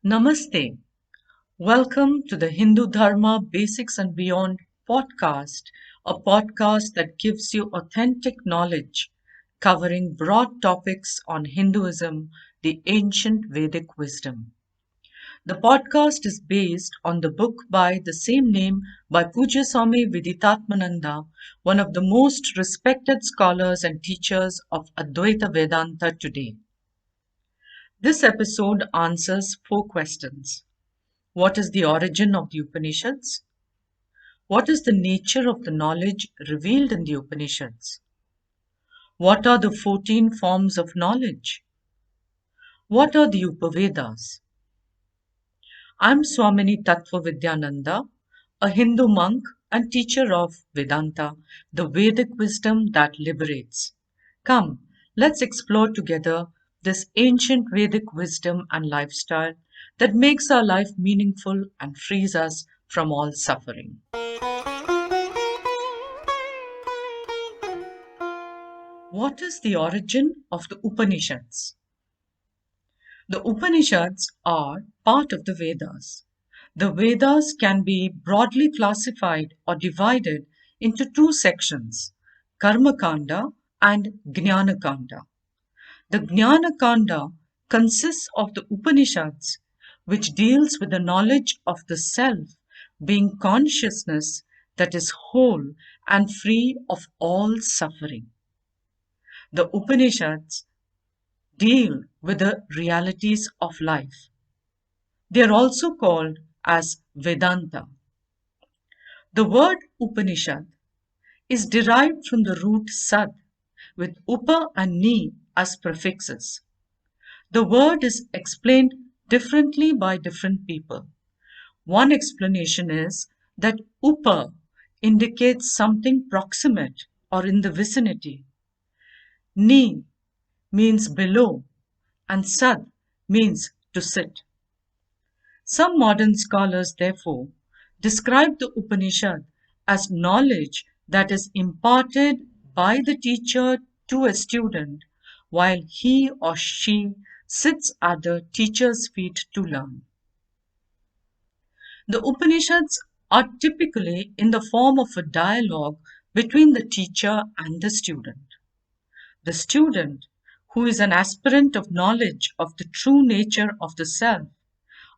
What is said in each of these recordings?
Namaste. Welcome to the Hindu Dharma Basics and Beyond podcast, a podcast that gives you authentic knowledge covering broad topics on Hinduism, the ancient Vedic wisdom. The podcast is based on the book by the same name by Puja Swami Viditatmananda, one of the most respected scholars and teachers of Advaita Vedanta today. This episode answers four questions. What is the origin of the Upanishads? What is the nature of the knowledge revealed in the Upanishads? What are the 14 forms of knowledge? What are the Upavedas? I'm Swamini Tattva Vidyananda, a Hindu monk and teacher of Vedanta, the Vedic wisdom that liberates. Come, let's explore together this ancient Vedic wisdom and lifestyle that makes our life meaningful and frees us from all suffering. What is the origin of the Upanishads? The Upanishads are part of the Vedas. The Vedas can be broadly classified or divided into two sections, Karma Kanda and Jnana Kanda. The Jnana Kanda consists of the Upanishads, which deals with the knowledge of the self being consciousness that is whole and free of all suffering. The Upanishads deal with the realities of life. They are also called as Vedanta. The word Upanishad is derived from the root sad, with Upa and Ni as prefixes. The word is explained differently by different people. One explanation is that Upa indicates something proximate or in the vicinity. Ni means below, and Sad means to sit. Some modern scholars, therefore, describe the Upanishad as knowledge that is imparted by the teacher to a student while he or she sits at the teacher's feet to learn. The Upanishads are typically in the form of a dialogue between the teacher and the student. The student, who is an aspirant of knowledge of the true nature of the self,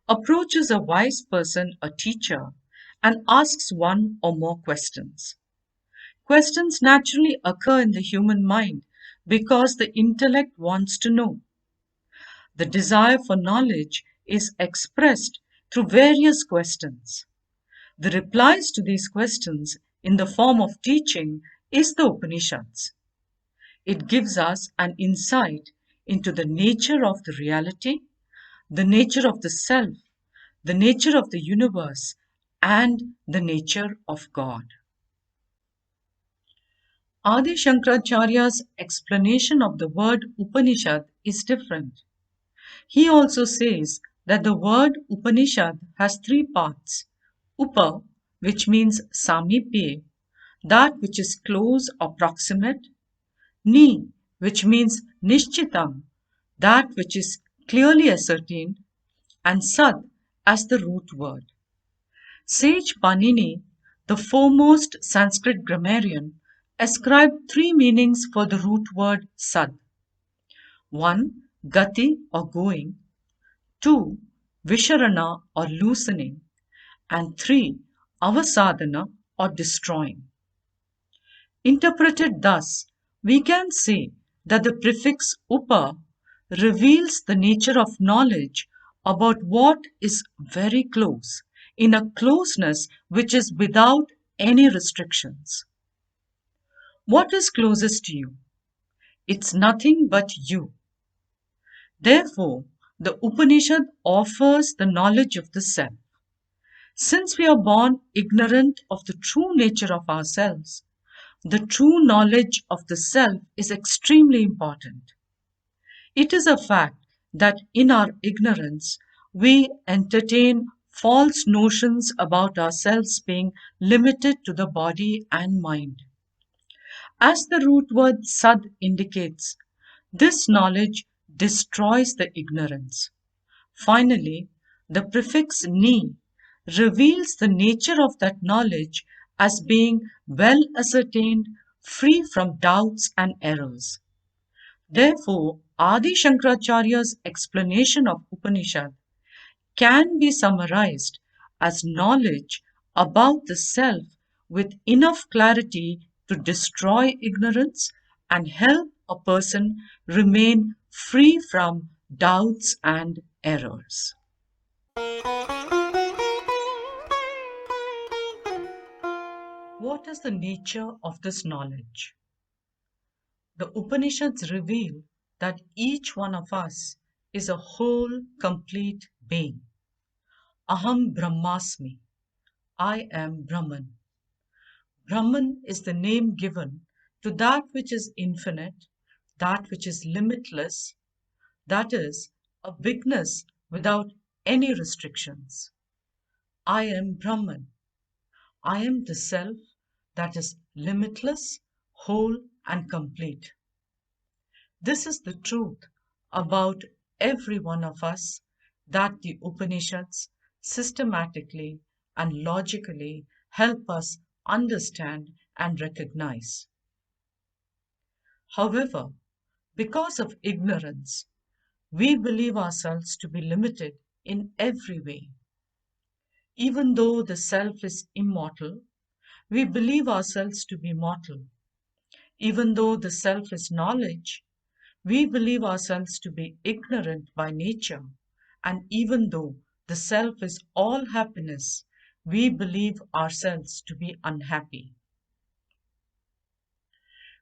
approaches a wise person, a teacher, and asks one or more questions. Questions naturally occur in the human mind because the intellect wants to know. The desire for knowledge is expressed through various questions. The replies to these questions in the form of teaching is the Upanishads. It gives us an insight into the nature of the reality, the nature of the self, the nature of the universe, and the nature of God. Adi Shankaracharya's explanation of the word Upanishad is different. He also says that the word Upanishad has three parts. Upa, which means samipye, that which is close or proximate. Ni, which means nishchitam, that which is clearly ascertained. And Sad as the root word. Sage Panini, the foremost Sanskrit grammarian, ascribed three meanings for the root word Sad. 1. Gati or going. 2. Visharana or loosening. And 3. Avasadana or destroying. Interpreted thus, we can say that the prefix upa reveals the nature of knowledge about what is very close, in a closeness which is without any restrictions. What is closest to you? It's nothing but you. Therefore, the Upanishad offers the knowledge of the self. Since we are born ignorant of the true nature of ourselves, the true knowledge of the self is extremely important. It is a fact that in our ignorance, we entertain false notions about ourselves being limited to the body and mind. As the root word sad indicates, this knowledge destroys the ignorance. Finally, The prefix ni reveals the nature of that knowledge as being well ascertained, free from doubts and errors. Therefore, Adi Shankaracharya's explanation of Upanishad can be summarized as knowledge about the self with enough clarity to destroy ignorance and help a person remain free from doubts and errors. What is the nature of this knowledge? The Upanishads reveal that each one of us is a whole, complete being. Aham Brahmasmi. I am Brahman. Brahman is the name given to that which is infinite, that which is limitless, that is, a bigness without any restrictions. I am Brahman. I am the self that is limitless, whole, and complete. This is the truth about every one of us that the Upanishads systematically and logically help us understand and recognize. However, because of ignorance, we believe ourselves to be limited in every way. Even though the self is immortal, we believe ourselves to be mortal. Even though the self is knowledge, we believe ourselves to be ignorant by nature, and even though the self is all happiness, we believe ourselves to be unhappy.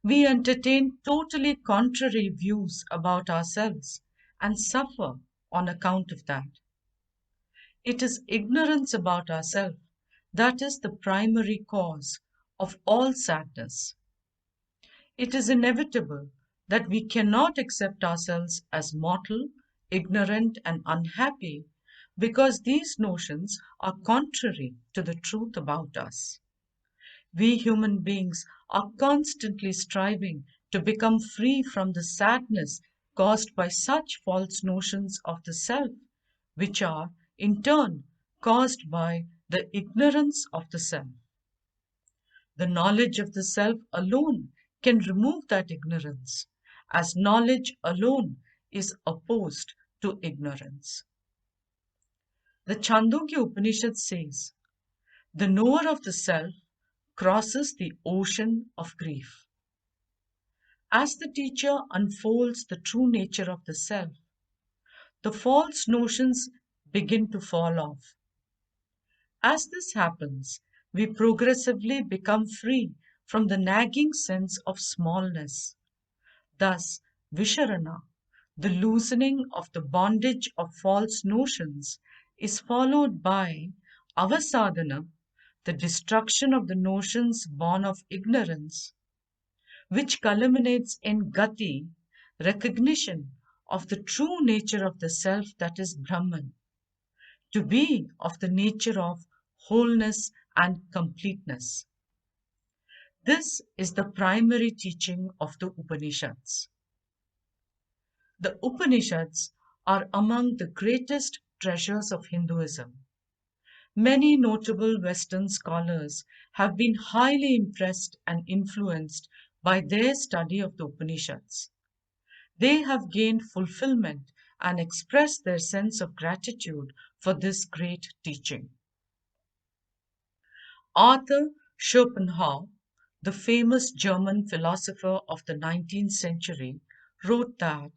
We entertain totally contrary views about ourselves and suffer on account of that. It is ignorance about ourselves that is the primary cause of all sadness. It is inevitable that we cannot accept ourselves as mortal, ignorant, and unhappy because these notions are contrary to the truth about us. We human beings are constantly striving to become free from the sadness caused by such false notions of the self, which are, in turn, caused by the ignorance of the self. The knowledge of the self alone can remove that ignorance, as knowledge alone is opposed to ignorance. The Chandogya Upanishad says, the knower of the self crosses the ocean of grief. As the teacher unfolds the true nature of the self, the false notions begin to fall off. As this happens, we progressively become free from the nagging sense of smallness. Thus, Visharana, the loosening of the bondage of false notions, is followed by Avasadhana, the destruction of the notions born of ignorance, which culminates in Gati, recognition of the true nature of the self that is Brahman, to be of the nature of wholeness and completeness. This is the primary teaching of the Upanishads. The Upanishads are among the greatest treasures of Hinduism. Many notable Western scholars have been highly impressed and influenced by their study of the Upanishads. They have gained fulfillment and expressed their sense of gratitude for this great teaching. Arthur Schopenhauer, the famous German philosopher of the 19th century, wrote that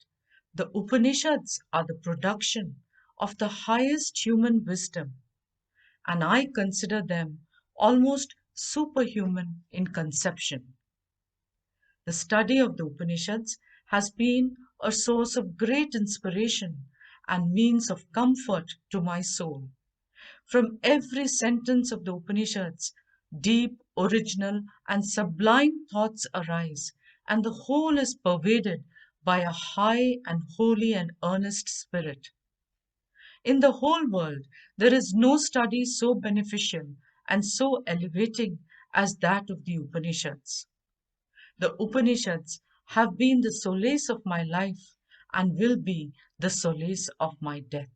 the Upanishads are the production of the highest human wisdom, and I consider them almost superhuman in conception. The study of the Upanishads has been a source of great inspiration and means of comfort to my soul. From every sentence of the Upanishads, deep, original, and sublime thoughts arise, and the whole is pervaded by a high and holy and earnest spirit. In the whole world, there is no study so beneficial and so elevating as that of the Upanishads. The Upanishads have been the solace of my life and will be the solace of my death.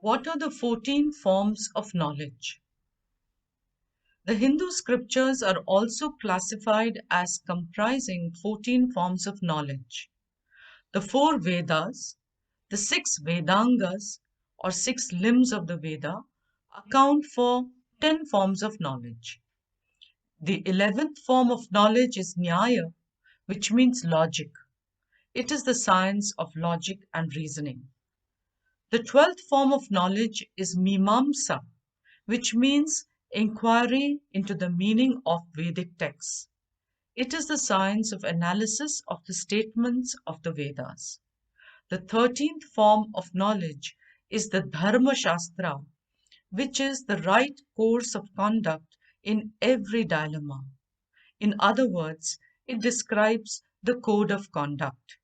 What are the 14 forms of knowledge? The Hindu scriptures are also classified as comprising 14 forms of knowledge. The four Vedas, the six Vedangas or six limbs of the Veda, account for 10 forms of knowledge. The 11th form of knowledge is Nyaya, which means logic. It is the science of logic and reasoning. The 12th form of knowledge is Mimamsa, which means inquiry into the meaning of Vedic texts. It is the science of analysis of the statements of the Vedas. The 13th form of knowledge is the Dharma Shastra, which is the right course of conduct in every dilemma. In other words, it describes the code of conduct.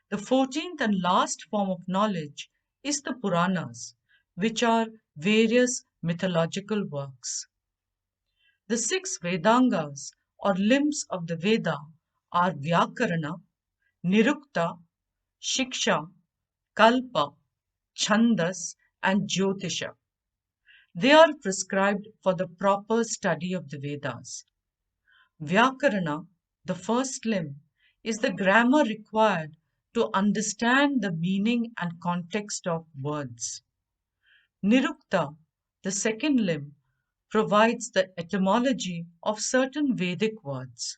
The 14th and last form of knowledge is the Puranas, which are various mythological works. The six Vedangas or limbs of the Veda are Vyakarana, Nirukta, Shiksha, Kalpa, Chandas, and Jyotisha. They are prescribed for the proper study of the Vedas. Vyakarana, the first limb, is the grammar required to understand the meaning and context of words. Nirukta, the second limb, provides the etymology of certain Vedic words.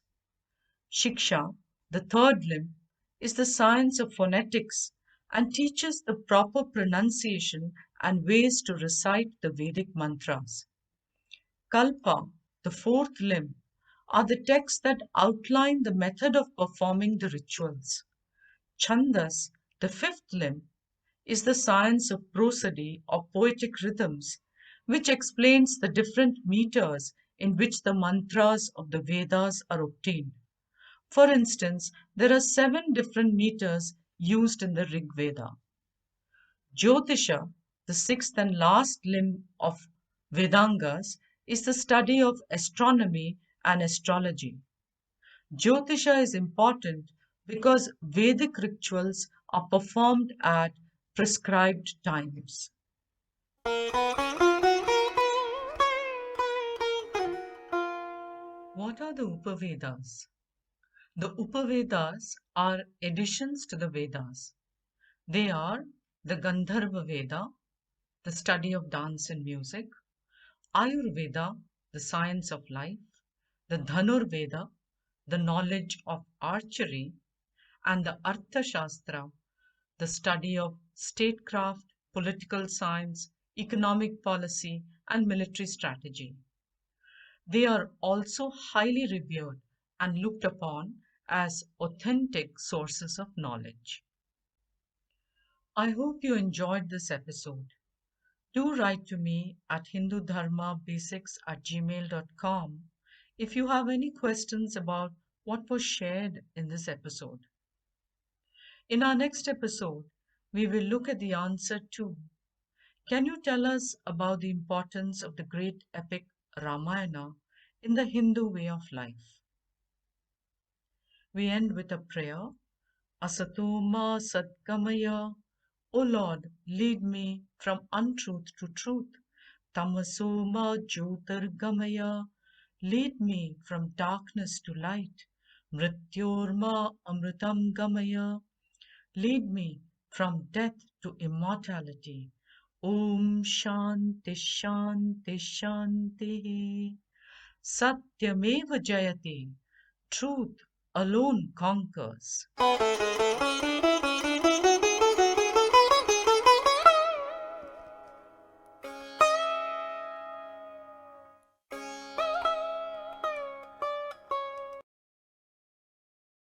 Shiksha, the third limb, is the science of phonetics and teaches the proper pronunciation and ways to recite the Vedic mantras. Kalpa, the fourth limb, are the texts that outline the method of performing the rituals. Chandas, the fifth limb, is the science of prosody or poetic rhythms, which explains the different meters in which the mantras of the Vedas are obtained. For instance, there are 7 different meters used in the Rig Veda. Jyotisha, the sixth and last limb of Vedangas, is the study of astronomy and astrology. Jyotisha is important because Vedic rituals are performed at prescribed times. What are the Upavedas? The Upavedas are additions to the Vedas. They are the Gandharva Veda, the study of dance and music, Ayurveda, the science of life, the Dhanurveda, the knowledge of archery, and the Arthashastra, the study of statecraft, political science, economic policy, and military strategy. They are also highly revered and looked upon as authentic sources of knowledge. I hope you enjoyed this episode. Do write to me at hindudharmabasics@gmail.com if you have any questions about what was shared in this episode. In our next episode, we will look at the answer to: can you tell us about the importance of the great epic Ramayana in the Hindu way of life? We end with a prayer. Asatoma Satgamaya. O Lord, lead me from untruth to truth. Tamasoma Jyotirgamaya. Lead me from darkness to light. Mrityorma Amritam Gamaya. Lead me from death to immortality. Om Shanti Shanti Shanti. Satyameva Jayate. Truth alone conquers.